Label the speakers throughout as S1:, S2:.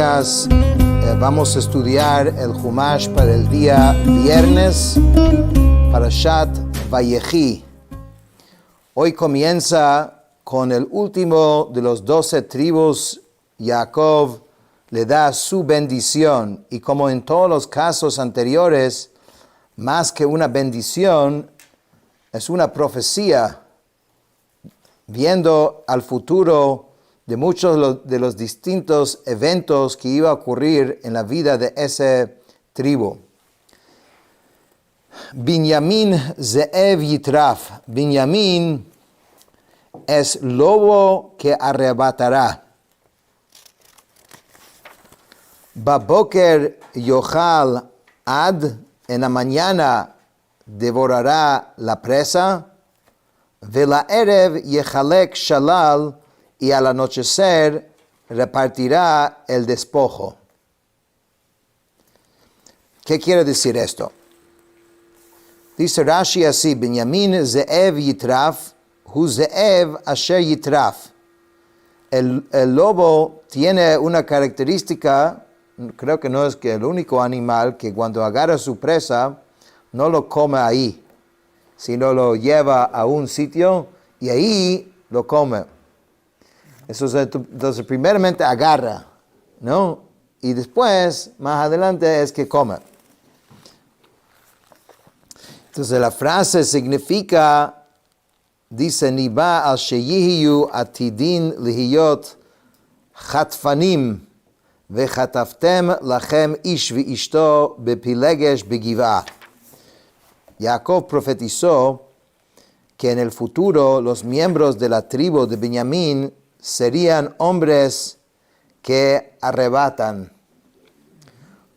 S1: días. Vamos a estudiar el Humash para el día viernes, Parashat Vayechi. Hoy comienza con el último de los 12 tribus. Jacob le da su bendición, y como en todos los casos anteriores, más que una bendición, es una profecía, viendo al futuro de muchos de los distintos eventos que iba a ocurrir en la vida de ese tribu. Binyamin Ze'ev Yitraf. Binyamin es lobo que arrebatará. Baboker Yochal Ad, en la mañana devorará la presa. Vela Erev Yechalek Shalal, y al anochecer repartirá el despojo. ¿Qué quiere decir esto? Dice Rashi así: Binyamin Ze'ev Yitraf, hu Ze'ev asher Yitraf. El lobo tiene una característica, creo que no es que el único animal que cuando agarra su presa no lo come ahí, sino lo lleva a un sitio y ahí lo come. Entonces primeramente agarra, ¿no? Y después, más adelante, es que come. Entonces la frase significa, dice, Niba al sheyihiyu atidin lihiyot chatfanim vechataftem lachem ish veishto bepilegesh begivah. Jacob profetizó que en el futuro los miembros de la tribu de Benjamín serían hombres que arrebatan.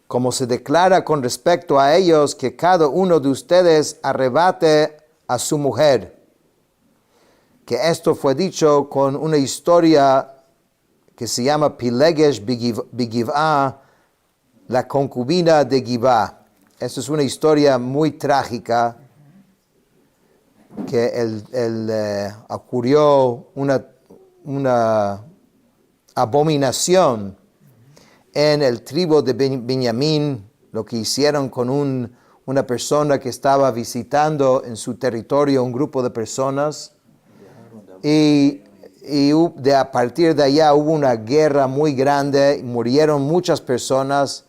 S1: Como se declara con respecto a ellos, que cada uno de ustedes arrebate a su mujer. Que esto fue dicho con una historia que se llama Pilegesh Begivah, la concubina de Givah. Esta es una historia muy trágica, que ocurrió una abominación en el tribu de Benjamín, lo que hicieron con una persona que estaba visitando en su territorio un grupo de personas, y a partir de allá hubo una guerra muy grande, murieron muchas personas,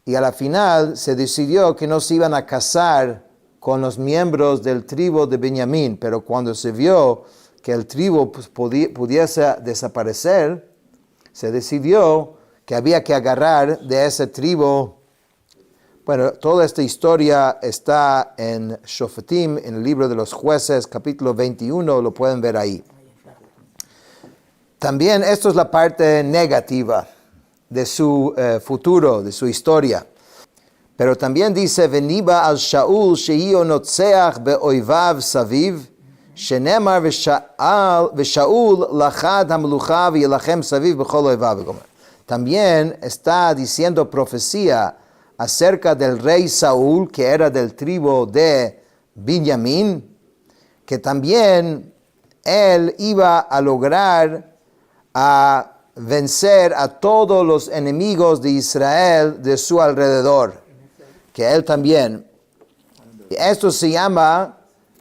S1: y a la final se decidió que no se iban a casar con los miembros del tribu de Benjamín, pero cuando se vio que el tribu pudiese desaparecer, se decidió que había que agarrar de ese tribu. Bueno, toda esta historia está en Shoftim, en el libro de los jueces, capítulo 21, lo pueden ver ahí. También esto es la parte negativa de su futuro, de su historia. Pero también dice, Veniba al Shaul shehi notzeach beoivav saviv, shenemar v'shaul lachad hamlucha v'yelachem saviv b'chol oivav. También está diciendo profecía acerca del rey Saúl, que era del tribu de Benjamín, que también él iba a lograr a vencer a todos los enemigos de Israel de su alrededor, que él también. Esto se llama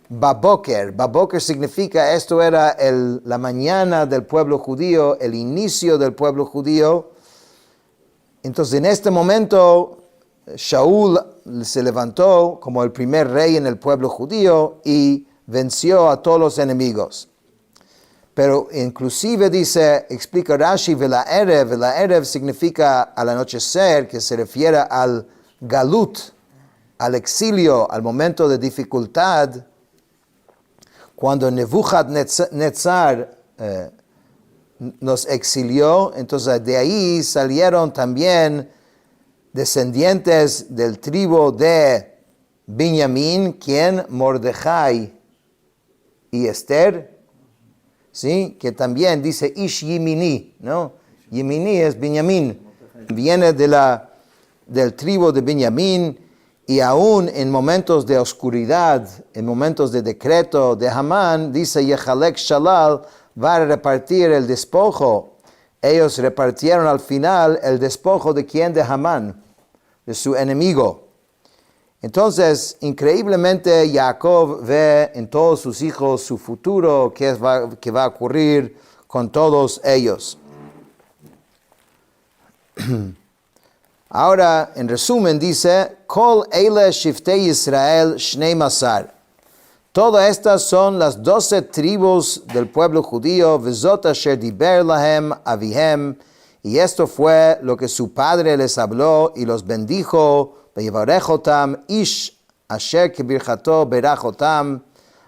S1: Baboker. Baboker significa, esto era la mañana del pueblo judío, el inicio del pueblo judío. Entonces en este momento Shaul se levantó como el primer rey en el pueblo judío y venció a todos los enemigos. Pero inclusive dice, explica Rashi, Vela Erev significa al anochecer, que se refiere al galut, al exilio, al momento de dificultad, cuando Nebuchadnezzar nos exilió. Entonces de ahí salieron también descendientes del tribu de Benjamín, quien Mordejai y Esther, ¿sí? Que también dice Ish Yemini, ¿no? Yemini es Benjamín, viene del tribu de Benjamín, y aún en momentos de oscuridad, en momentos de decreto de Hamán, dice Yechalek Shalal, va a repartir el despojo. ellos repartieron al final el despojo de quién, de Hamán, de su enemigo. Entonces, increíblemente, Jacob ve en todos sus hijos su futuro, qué va a ocurrir con todos ellos. Ahora, en resumen, dice, Kol eile shiftei Israel shnei masar. Todas estas son las 12 tribus del pueblo judío, vezot asher diber lahem avihem, y esto fue lo que su padre les habló y los bendijo, ויברך אותם איש אשר כברכתו ברך אותם,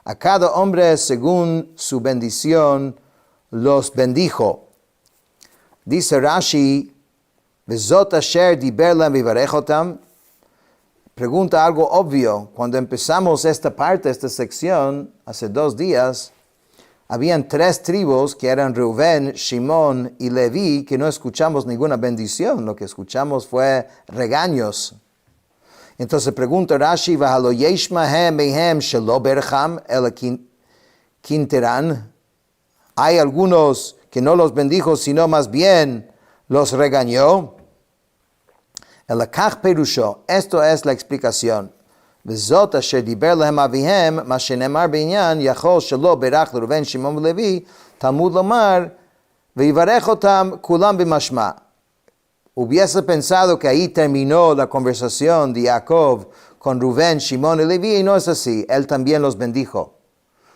S1: a cada hombre según su bendición los bendijo. Dice Rashi, וזאת אשר דיבר להם ויברך אותם, pregunta algo obvio. Cuando empezamos esta parte, esta sección, hace 2 días, habían 3 tribus que eran Reuben, Shimón y Leví, que no escuchamos ninguna bendición, lo que escuchamos fue regaños. Entonces pregunta Rashi, "V'halo yesh mahem mehem shelo bercham el quinteran." Hay algunos que no los bendijo, sino más bien los regañó. El lakach perusho, esto es la explicación. V'zot asher diber lahem avihem, ma shenemar b'inyan, yachol shelo berach l'Reuven, Shimon v'Levi, Talmud lomar, v'yivarech otam kulam b'mashma. Hubiese pensado que ahí terminó la conversación de Jacob con Rubén, Shimón y Leví, y no es así. Él también los bendijo.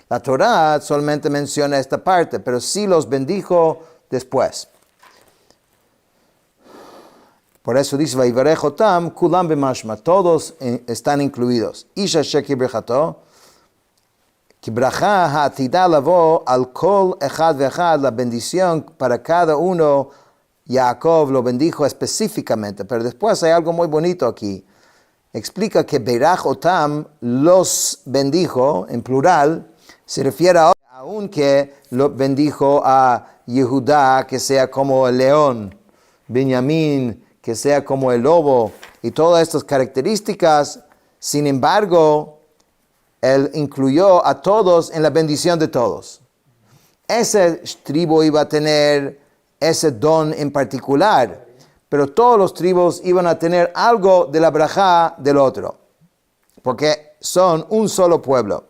S1: La Torá solamente menciona esta parte, pero sí los bendijo después. Por eso dice, Vayivarech otam kulam b'mashma, todos están incluidos. Isha sheki brechato, ki bracha ha'atida lavo al kol echad ve'echad, la bendición para cada uno. Jacob lo bendijo específicamente, pero después hay algo muy bonito aquí. Explica que Berach Otam los bendijo, en plural, se refiere a aunque lo bendijo a Yehudá, que sea como el león, Benjamín, que sea como el lobo, y todas estas características. Sin embargo, él incluyó a todos en la bendición de todos. Ese tribu iba a tener ese don en particular, pero todos los tribus iban a tener algo de la brajá del otro, porque son un solo pueblo.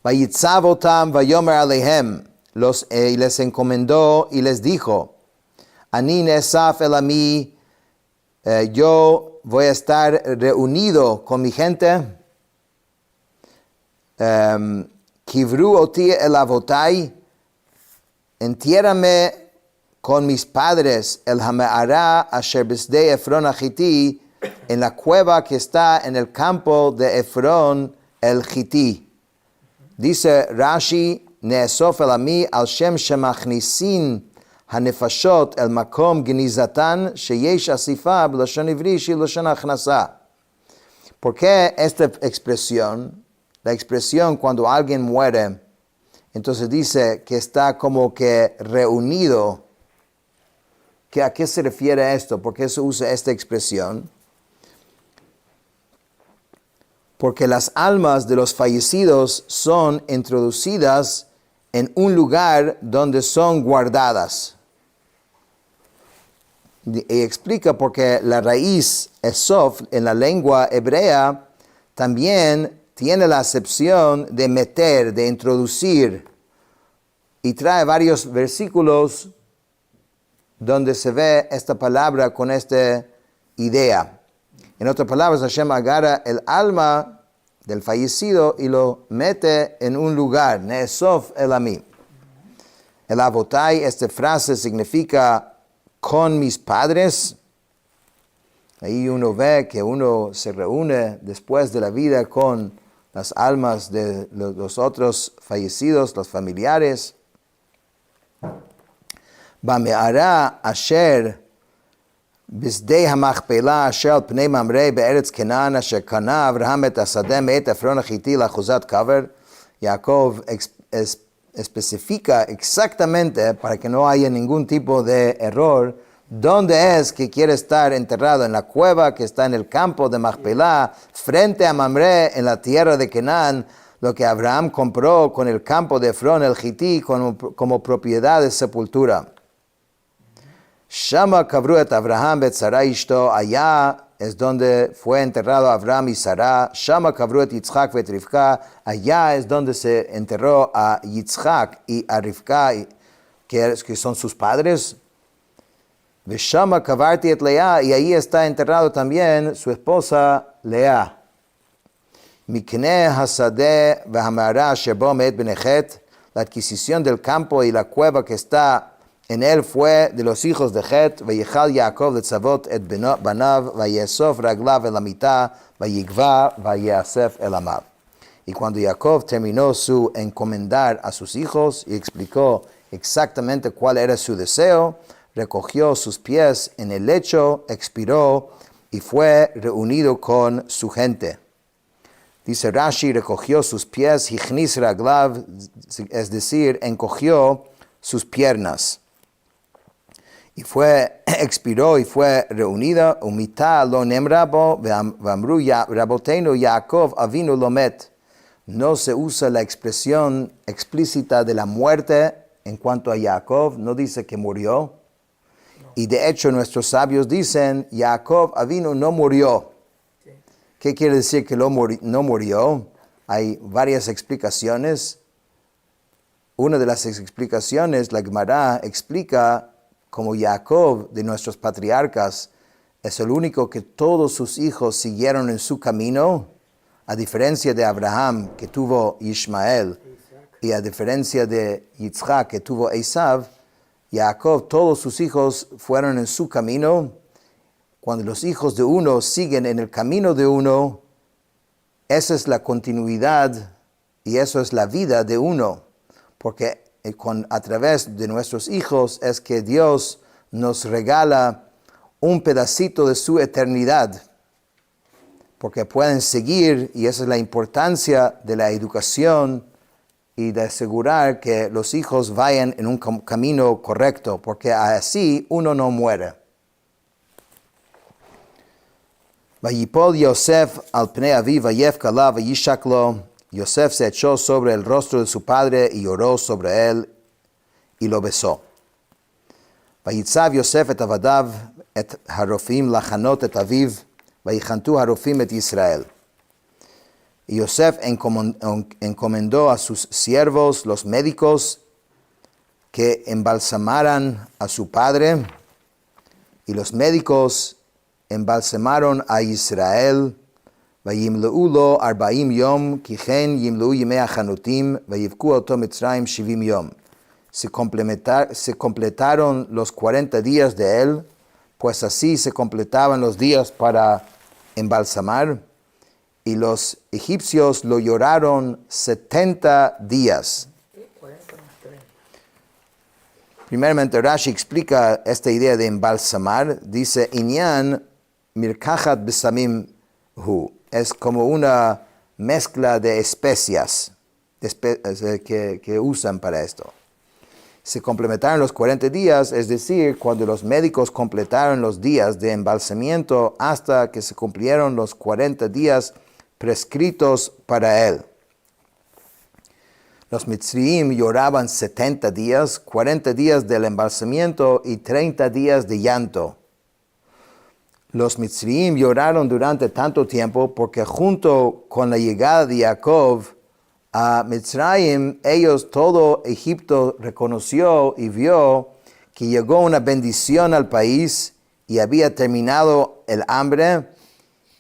S1: Vayitzav otam vayomer alehem, y les encomendó y les dijo, Ani nesaf el ami, yo voy a estar reunido con mi gente, kivru oti el avotai, entiérrame con mis padres el Hameara asher besdei Efron Hachiti, en la cueva que está en el campo de Efron el Hiti. Dice Rashi, neesof el ami al shem shemachnisin hanefashot el makom gnizatan sheyesh asifa b'lashon ivri shilashon achnasa. ¿Por qué esta expresión? La expresión cuando alguien muere, entonces dice que está como que reunido. ¿A qué se refiere esto? ¿Por qué se usa esta expresión? Porque las almas de los fallecidos son introducidas en un lugar donde son guardadas. Y explica porque la raíz esof en la lengua hebrea también tiene la acepción de meter, de introducir, y trae varios versículos donde se ve esta palabra con esta idea. En otras palabras, Hashem agarra el alma del fallecido y lo mete en un lugar, neesof el ami. El avotai, esta frase significa con mis padres. Ahí uno ve que uno se reúne después de la vida con las almas de los otros fallecidos, los familiares. Bame'ara asher bisdei hamachpelah asher al pnei mamrei be'eretz Kenan asher kana Abraham et asadeh me'et Efron hachiti lachuzat kaver. Jacob especifica exactamente, para que no haya ningún tipo de error, dónde es que quiere estar enterrado, en la cueva que está en el campo de Machpelah, frente a Mamre, en la tierra de Canaán, lo que Abraham compró con el campo de Efrón el Hití como propiedad de sepultura. Shama kavru et Abraham bet Sarah ishto, allá es donde fue enterrado Abraham y Sarah. Shama kavru et Yitzhak bet Rivka, allá es donde se enterró a Yitzhak y a Rivka, que son sus padres. Veshama kavarti et Lea, y ahí está enterrado también su esposa Lea. Mikne hasadeh v'hamara shebo met benechet, la adquisición del campo y la cueva que está en él fue de los hijos de Het. Vayechal Yaakov letzavot et banav, vayesov raglav el amita, vayigva, vayasef el amav. Y cuando Jacob terminó su encomendar a sus hijos y explicó exactamente cuál era su deseo, recogió sus pies en el lecho, expiró y fue reunido con su gente. Dice Rashi, recogió sus pies, hichnis raglav, es decir, encogió sus piernas. Y expiró y fue reunida, umita lo nemrabo, vamru raboteinu Yaakov avinu lomet. No se usa la expresión explícita de la muerte en cuanto a Jacob, no dice que murió. Y de hecho nuestros sabios dicen, Jacob avinu no murió. ¿Qué quiere decir que no murió? Hay varias explicaciones. Una de las explicaciones, la Gemara explica como Jacob de nuestros patriarcas es el único que todos sus hijos siguieron en su camino, a diferencia de Abraham que tuvo Ismael y a diferencia de Yitzhak que tuvo Esav, Jacob, todos sus hijos fueron en su camino. Cuando los hijos de uno siguen en el camino de uno, esa es la continuidad y eso es la vida de uno. Porque a través de nuestros hijos es que Dios nos regala un pedacito de su eternidad. Porque pueden seguir, y esa es la importancia de la educación y de asegurar que los hijos vayan en un camino correcto, porque así uno no muere. Vayipol Yosef al pnei aviv vayefkala vayishaklo. Yosef se echó sobre el rostro de su padre y lloró sobre él y lo besó. Vayitzav Yosef et avadav et harofim lachanot et aviv vayichantu harofim et Israel. Y Yosef encomendó a sus siervos, los médicos, que embalsamaran a su padre, y los médicos embalsamaron a Israel. Vayimleu lo 40 yom, ki chen yimleu yemei hachanutim, vayivku oto Mitzrayim 70 yom. Se completaron los 40 días de él, pues así se completaban los días para embalsamar, y los egipcios lo lloraron 70 días. Primeramente, Rashi explica esta idea de embalsamar. Dice, Inyan mirkachat besamim hu. Es como una mezcla de especias que usan para esto. Se completaron los 40 días, es decir, cuando los médicos completaron los días de embalsamiento hasta que se cumplieron los 40 días prescritos para él. Los mitzriim lloraban 70 días, 40 días del embalsamiento y 30 días de llanto. Los mitzriim lloraron durante tanto tiempo porque junto con la llegada de Jacob a Mitzrayim, todo Egipto reconoció y vio que llegó una bendición al país y había terminado el hambre,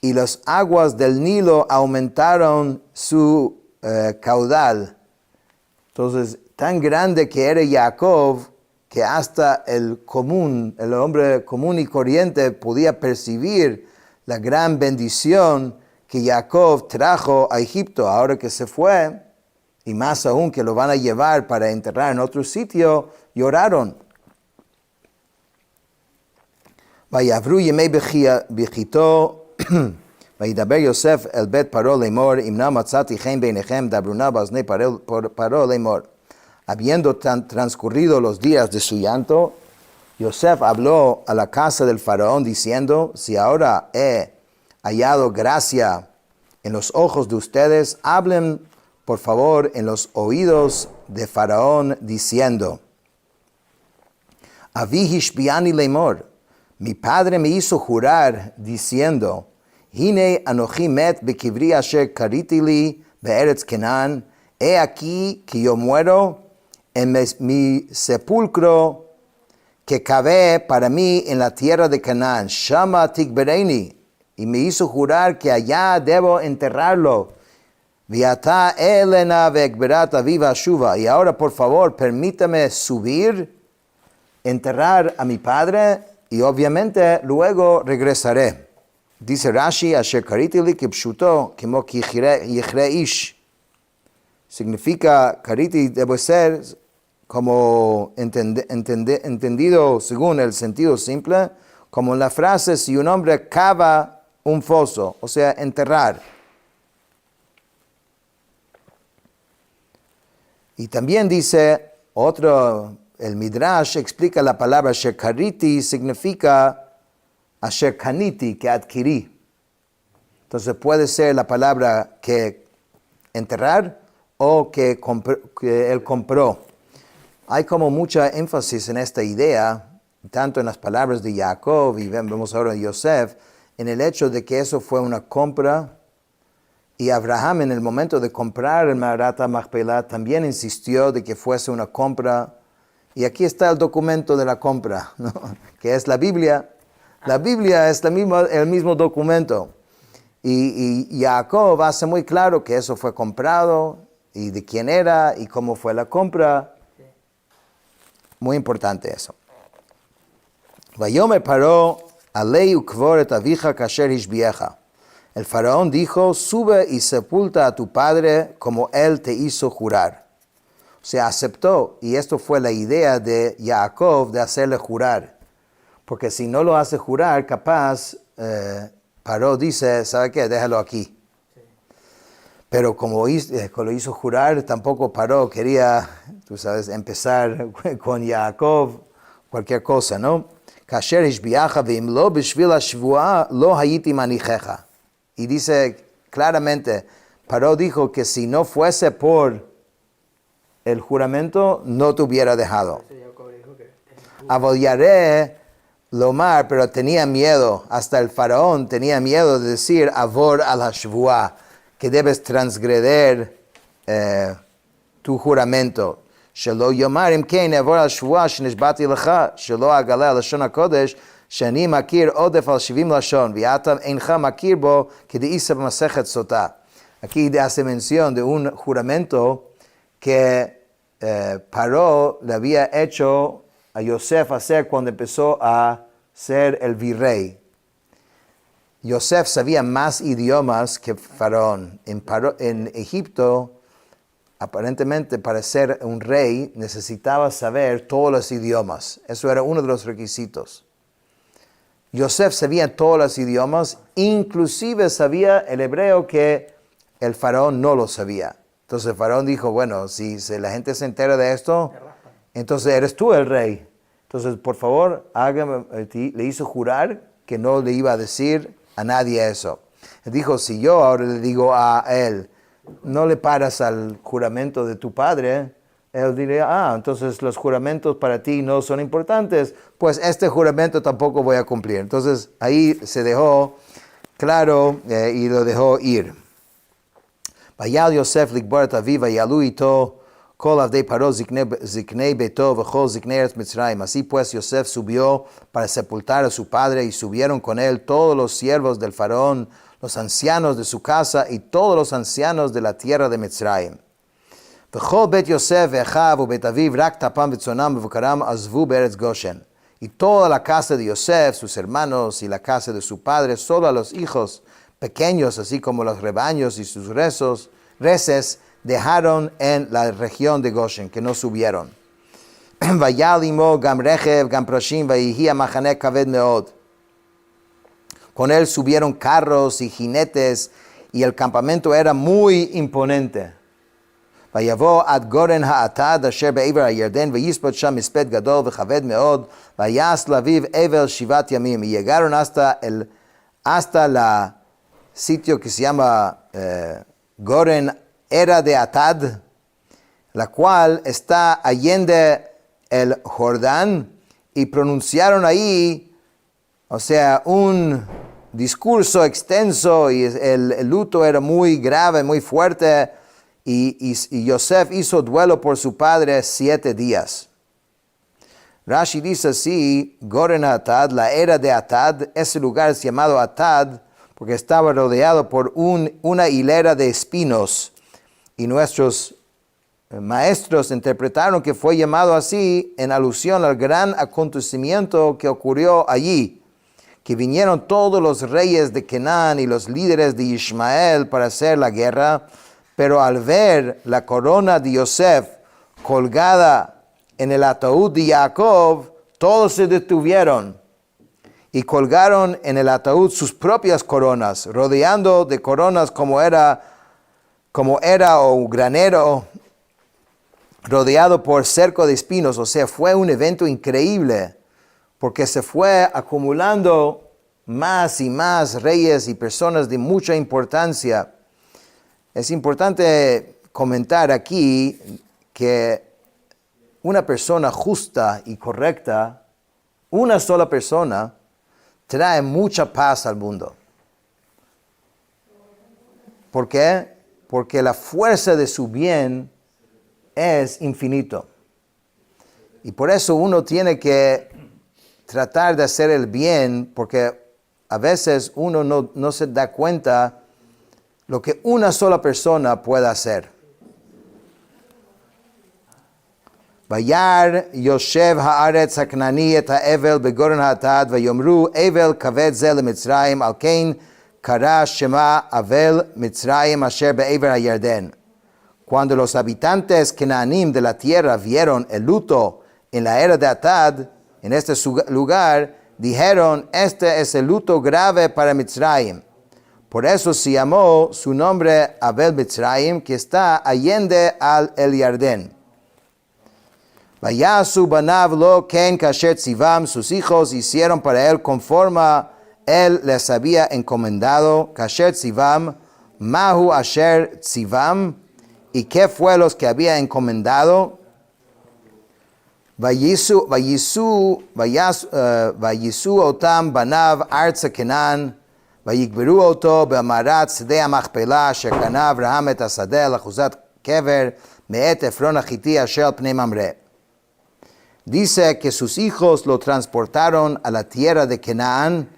S1: y las aguas del Nilo aumentaron su caudal. Entonces, tan grande que era Jacob, que hasta el hombre común y corriente podía percibir la gran bendición que Jacob trajo a Egipto ahora que se fue, y más aún que lo van a llevar para enterrar en otro sitio, lloraron. Vayavru yemei bechito, וידבר יוסף אל בית פרעה לאמור, אם נא מצאתי חן בעיניכם, דברו נא באוזני פרעה לאמור. Habiendo transcurrido los días de su llanto, Yosef habló a la casa del faraón diciendo, si ahora he hallado gracia en los ojos de ustedes, hablen por favor en los oídos de faraón diciendo, Avi hishbiani lemor. Mi padre me hizo jurar diciendo, Hine anochi met bekivri asher kariti li be'eretz Kenan. He aquí que yo muero en mi sepulcro que cavé para mí en la tierra de Canaán. Shama tikbereni. Y me hizo jurar que allá debo enterrarlo. Viata elena ve'ekberata viva shuva. Y ahora, por favor, permítame subir, enterrar a mi padre, y obviamente luego regresaré. Dice Rashi, asher kariti li kipshuto, kimo ki yichre ish. Significa, kariti debe ser como entendido según el sentido simple, como en la frase, si un hombre cava un foso, o sea, enterrar. Y también dice, el Midrash explica la palabra asher kariti, significa asher kaniti, que adquirí. Entonces puede ser la palabra que enterrar o que él compró. Hay como mucha énfasis en esta idea, tanto en las palabras de Jacob y vemos ahora de Yosef, en el hecho de que eso fue una compra. Y Abraham, en el momento de comprar el Me'arat HaMachpelah, también insistió de que fuese una compra. Y aquí está el documento de la compra, ¿no? Que es la Biblia. La Biblia es el mismo documento. Y Jacob hace muy claro que eso fue comprado, y de quién era, y cómo fue la compra. Muy importante eso. Vayomer Paró, alei ukvor et avija kasher hishbiecha. El faraón dijo, sube y sepulta a tu padre como él te hizo jurar. O sea, aceptó, y esto fue la idea de Jacob de hacerle jurar. Porque si no lo hace jurar, capaz, Paró dice, ¿sabe qué? Déjalo aquí. Sí. Pero como lo hizo jurar, tampoco Paró quería, tú sabes, empezar con Jacob, cualquier cosa, ¿no? Kasher hishbiacha ve'im lo b'shvil hashvuah lo hayiti manichecha. Y dice claramente, Paró dijo que si no fuese por el juramento, no te hubiera dejado. Avoyaré lomar, pero tenía miedo, hasta el faraón tenía miedo de decir avor al hashvuah, que debes transgreder tu juramento. Shelo yomar imkein avor al hashvuah shenishbati lecha, shelo agala lashon hakodesh, שאני מכיר עודף על 70 לשון, ואתה אינך מכיר בו כדאיסא במסכת סוטה. Aquí hace mención de un juramento que Paró le había hecho a Yosef hacer cuando empezó a ser el virrey. Yosef sabía más idiomas que Faraón. En Egipto, aparentemente para ser un rey necesitaba saber todos los idiomas. Eso era uno de los requisitos. Yosef sabía todos los idiomas, inclusive sabía el hebreo que el faraón no lo sabía. Entonces el faraón dijo, bueno, si la gente se entera de esto, entonces eres tú el rey. Entonces, por favor, le hizo jurar que no le iba a decir a nadie eso. Él dijo, si yo ahora le digo a él, no le paras al juramento de tu padre, él diría, entonces los juramentos para ti no son importantes, pues este juramento tampoco voy a cumplir. Entonces ahí se dejó claro y lo dejó ir. Vayal Yosef likbar et aviv vayalu ito kol avdei Paró ziknei beto v'chol ziknei eretz Mitzrayim. Así pues Yosef subió para sepultar a su padre y subieron con él todos los siervos del faraón, los ancianos de su casa y todos los ancianos de la tierra de Mitzrayim. וכל בית יוסף ואחיו ובית אביו רק טפם וצאנם ובקרם עזבו בארץ גושן. Y toda la casa de Yosef, sus hermanos y la casa de su padre, solo a los hijos pequeños, así como los rebaños y sus reses, dejaron en la región de Goshen, que no subieron. ויעל עמו גם רכב, גם פרשים, ויהי המחנה כבד מאוד. Con él subieron carros y jinetes, y el campamento era muy imponente. ויבוא עד גורן האטד אשר בעבר הירדן ויספוד שם מספד גדול וכבד מאוד ויעש לאביו אבל 7 ימים. Y llegaron hasta la sitio que se llama Goren Era de Atad, la cual está allende el Jordán, y pronunciaron ahí, o sea, un discurso extenso y el luto era muy grave, muy fuerte y Yosef hizo duelo por su padre 7 días. Rashi dice así, Goren Atad, la era de Atad, ese lugar es llamado Atad porque estaba rodeado por una hilera de espinos y nuestros maestros interpretaron que fue llamado así en alusión al gran acontecimiento que ocurrió allí, que vinieron todos los reyes de Canaán y los líderes de Ismael para hacer la guerra, pero al ver la corona de Yosef colgada en el ataúd de Jacob, todos se detuvieron y colgaron en el ataúd sus propias coronas, rodeando de coronas como era un granero rodeado por cerco de espinos. O sea, fue un evento increíble porque se fue acumulando más y más reyes y personas de mucha importancia. Es importante comentar aquí que una persona justa y correcta, una sola persona, trae mucha paz al mundo. ¿Por qué? Porque la fuerza de su bien es infinito. Y por eso uno tiene que tratar de hacer el bien, porque a veces uno no se da cuenta lo que una sola persona puede hacer. Vayar Yoshev haaretz haknani et haevel begoren haatad vayomru evel kaved ze leMitzrayim al kein kara shema avel Mitzrayim asher be'ever hayarden. Cuando los habitantes Kenaanim de la tierra vieron el luto en la era de Atad, en este lugar, dijeron, este es el luto grave para Mitzrayim. Por eso se llamó su nombre Abel Mitzrayim, que está allende al el Yardén. Vayasu banav lo ken kasher tzivam, sus hijos hicieron para él conforme él les había encomendado. Kasher tzivam, mahu asher tzivam, ¿y qué fue los que había encomendado? Vayisu otam banav arza Kenan, vayikberu oto be'amarat sedei ha'machpelah asher kana Abraham et hasadeh lachuzat kever me'et Efron hachiti asher al pnei Mamre. Dice que sus hijos lo transportaron a la tierra de Canaán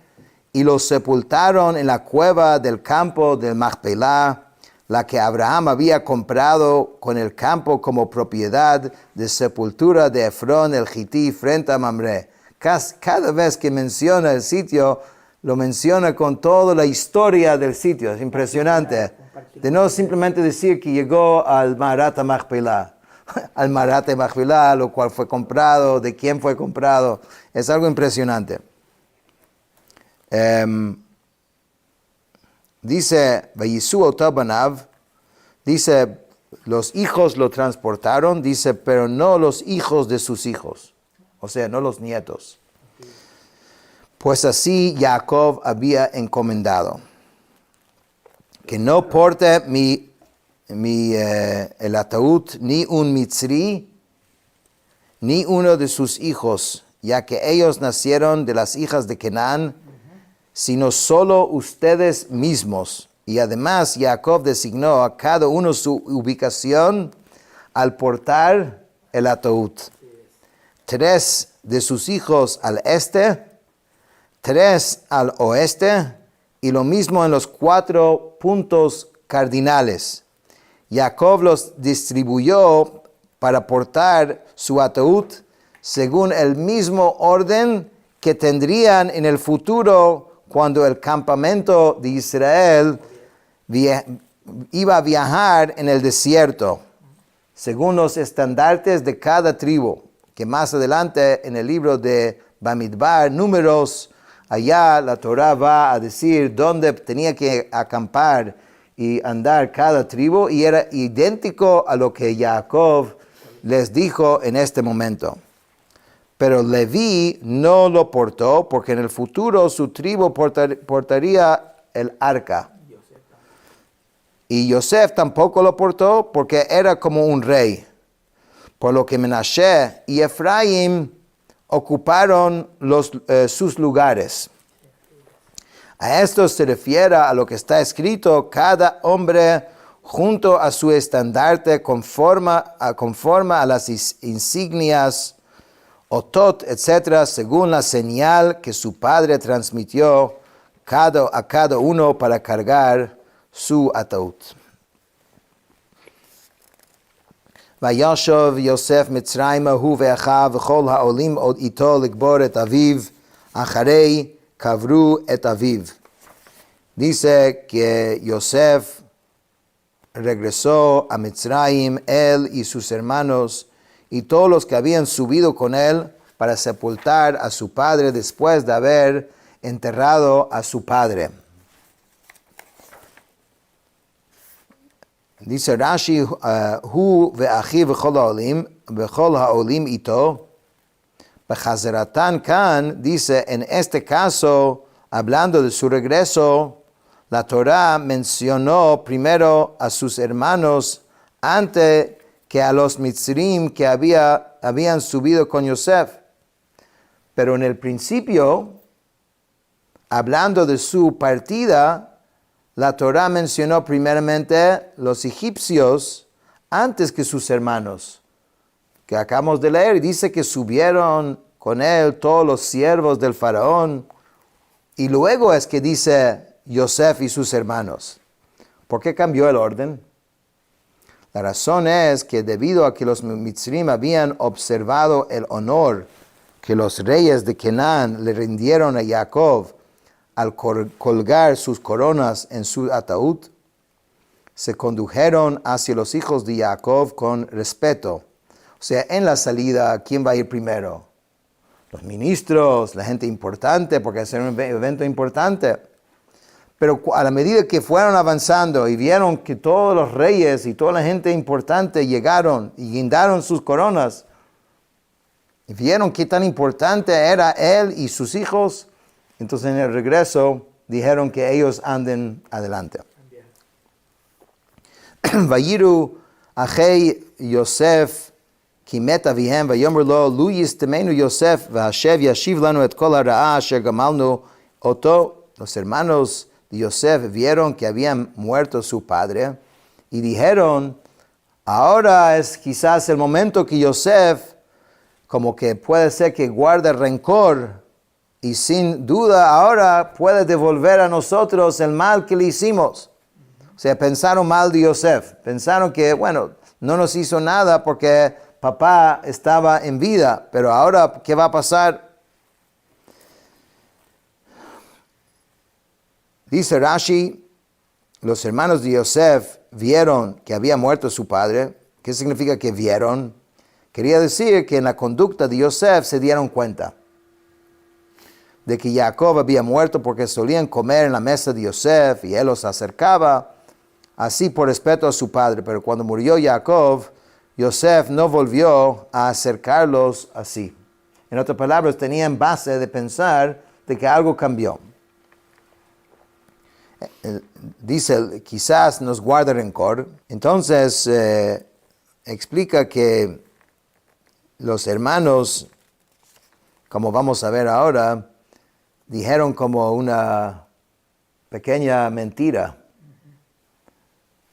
S1: y lo sepultaron en la cueva del campo del Machpelah, la que Abraham había comprado con el campo como propiedad de sepultura de Efrón el Hití frente a Mamre. Cada vez que menciona el sitio, lo menciona con toda la historia del sitio. Es impresionante. De no simplemente decir que llegó al Marat Machpelah. Al Marat Machpelah, lo cual fue comprado, de quién fue comprado. Es algo impresionante. Dice, Vayisu oto banav, dice, los hijos lo transportaron, dice, pero no los hijos de sus hijos. O sea, no los nietos. Pues así Jacob había encomendado. Que no porte el ataúd ni un mitzri, ni uno de sus hijos, ya que ellos nacieron de las hijas de Canaán, sino solo ustedes mismos. Y además Jacob designó a cada uno su ubicación al portar el ataúd. 3 de sus hijos al este, 3 al oeste, y lo mismo en los 4 puntos cardinales. Jacob los distribuyó para portar su ataúd según el mismo orden que tendrían en el futuro cuando el campamento de Israel iba a viajar en el desierto, según los estandartes de cada tribu, que más adelante en el libro de Bamidbar, Números, allá la Torah va a decir dónde tenía que acampar y andar cada tribu, y era idéntico a lo que Jacob les dijo en este momento. Pero Leví no lo portó, porque en el futuro su tribu portaría el arca. Y Yosef tampoco lo portó, porque era como un rey. Por lo que Menashe y Efraim, ocuparon sus lugares. A esto se refiere a lo que está escrito: cada hombre junto a su estandarte conforme a las insignias, otot, etc., según la señal que su padre transmitió a cada uno para cargar su ataúd. וישוב יוסף מצרימה הוא ואחיו וכל העולים איתו לקבור את אביו, אחרי קברו את אביו. Dice que Yosef regresó a Mitzrayim, él y sus hermanos, y todos los que habían subido con él para sepultar a su padre después de haber enterrado a su padre. Dice Rashi, hu ve'achi v'chol ha'olim ito. B'chazeratan kan, dice, en este caso, hablando de su regreso, la Torah mencionó primero a sus hermanos antes que a los mitzrim que habían subido con Yosef. Pero en el principio, hablando de su partida, la Torah mencionó primeramente los egipcios antes que sus hermanos, que acabamos de leer, y dice que subieron con él todos los siervos del faraón, y luego es que dice Yosef y sus hermanos. ¿Por qué cambió el orden? La razón es que debido a que los mitzrim habían observado el honor que los reyes de Canaán le rindieron a Jacob al colgar sus coronas en su ataúd, se condujeron hacia los hijos de Jacob con respeto. O sea, en la salida, ¿quién va a ir primero? Los ministros, la gente importante, porque es un evento importante. Pero a la medida que fueron avanzando y vieron que todos los reyes y toda la gente importante llegaron y guindaron sus coronas, y vieron qué tan importante era él y sus hijos, entonces en el regreso dijeron que ellos anden adelante. Vayiru achei Yosef ki met avihem vayomer lo lu yistemenu Yosef v'hashev yashiv lanu et kol hara'a asher gamalnu oto. Los hermanos de Yosef vieron que habían muerto su padre y dijeron: ahora es quizás el momento que Yosef, como que puede ser que guarde rencor, y sin duda ahora puede devolver a nosotros el mal que le hicimos. O sea, pensaron mal de Yosef. Pensaron que, bueno, no nos hizo nada porque papá estaba en vida, pero ahora, ¿qué va a pasar? Dice Rashi, los hermanos de Yosef vieron que había muerto su padre. ¿Qué significa que vieron? Quería decir que en la conducta de Yosef se dieron cuenta de que Jacob había muerto porque solían comer en la mesa de Yosef y él los acercaba así por respeto a su padre. Pero cuando murió Jacob, Yosef no volvió a acercarlos así. En otras palabras, tenían base de pensar de que algo cambió. Dice, quizás nos guarda rencor. Entonces, explica que los hermanos, como vamos a ver ahora, dijeron como una pequeña mentira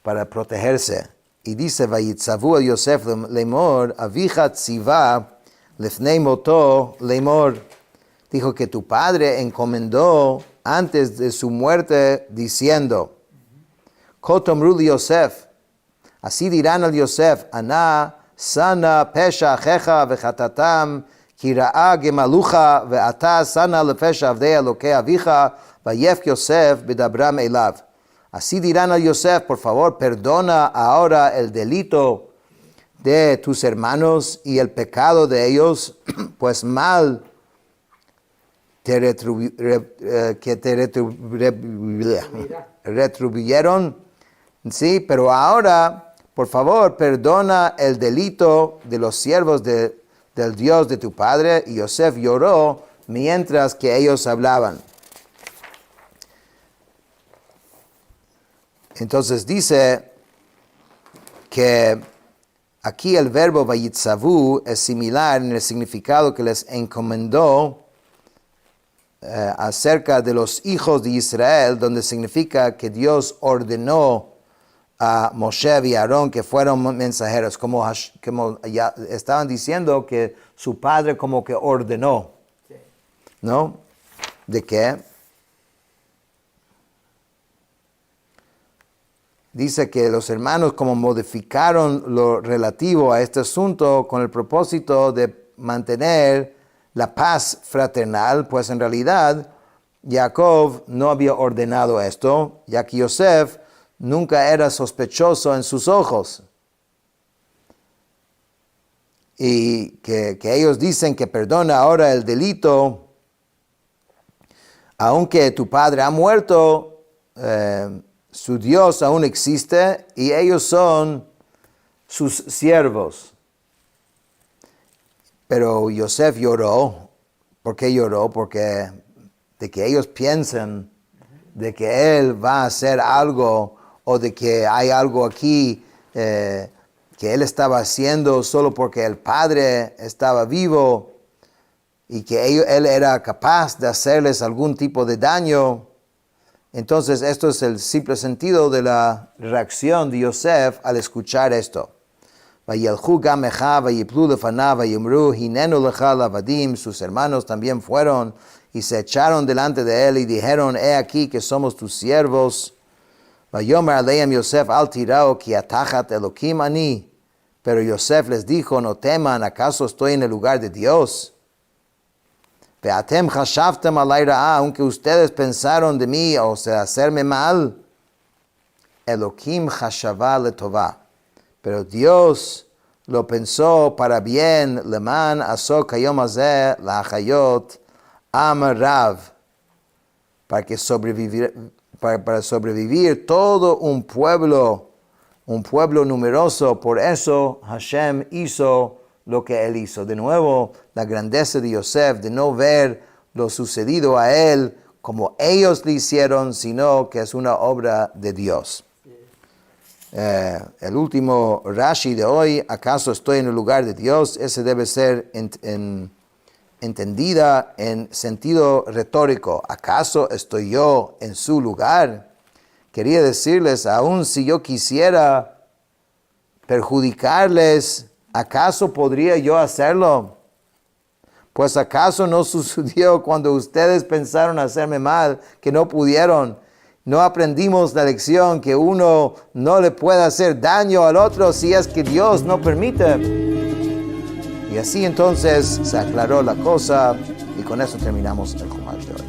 S1: para protegerse. Y dice, Vayitzavu a Yosef lemor, avija tziva lefnei moto lemor. Dijo que tu padre encomendó antes de su muerte diciendo, Kotomru li Yosef, así dirán al Yosef, Ana sana pesha achecha vechatatam, כי ראה גמלוך ואתה שנה לפשע עבדי אלוקי אביך ויפק יוסף בדברם אליו. Así dirán a Yosef, por favor, perdona ahora el delito de tus hermanos y el pecado de ellos, pues mal te retribuyeron. Sí, pero ahora, por favor, perdona el delito de los siervos del Dios de tu padre. Y Yosef lloró mientras que ellos hablaban. Entonces dice que Aquí el verbo vayitzavu es similar en el significado que les encomendó acerca de los hijos de Israel, donde significa que Dios ordenó a Moshe y Aarón que fueron mensajeros, como ya estaban diciendo que su padre como que ordenó, ¿no? ¿De qué? Dice que los hermanos como modificaron lo relativo a este asunto con el propósito de mantener la paz fraternal, pues en realidad Jacob no había ordenado esto, ya que Yosef nunca era sospechoso en sus ojos. Y que ellos dicen que perdona ahora el delito, aunque tu padre ha muerto, su Dios aún existe y ellos son sus siervos. Pero Yosef lloró. ¿Por qué lloró? Porque de que ellos piensen de que él va a hacer algo o de que hay algo aquí que él estaba haciendo solo porque el padre estaba vivo y que él era capaz de hacerles algún tipo de daño. Entonces esto es el simple sentido de la reacción de Yosef al escuchar esto. Sus hermanos también fueron y se echaron delante de él y dijeron, he aquí que somos tus siervos. Pero Yosef les dijo, no teman, ¿acaso estoy en el lugar de Dios? Aunque ustedes pensaron de mí, o sea, hacerme mal, Elohim chashava letová. Pero Dios lo pensó para bien, leman asok hayom hazeh lahayot am rav, para sobrevivir todo un pueblo numeroso. Por eso Hashem hizo lo que él hizo. De nuevo, la grandeza de Yosef, de no ver lo sucedido a él como ellos le hicieron, sino que es una obra de Dios. El último Rashi de hoy, ¿acaso estoy en el lugar de Dios? Ese debe ser entendida en sentido retórico. ¿Acaso estoy yo en su lugar? Quería decirles, aun si yo quisiera perjudicarles, ¿acaso podría yo hacerlo? Pues ¿acaso no sucedió cuando ustedes pensaron hacerme mal, que no pudieron? ¿No aprendimos la lección que uno no le puede hacer daño al otro si es que Dios no permite? Y así entonces se aclaró la cosa y con eso terminamos el Jumash de hoy.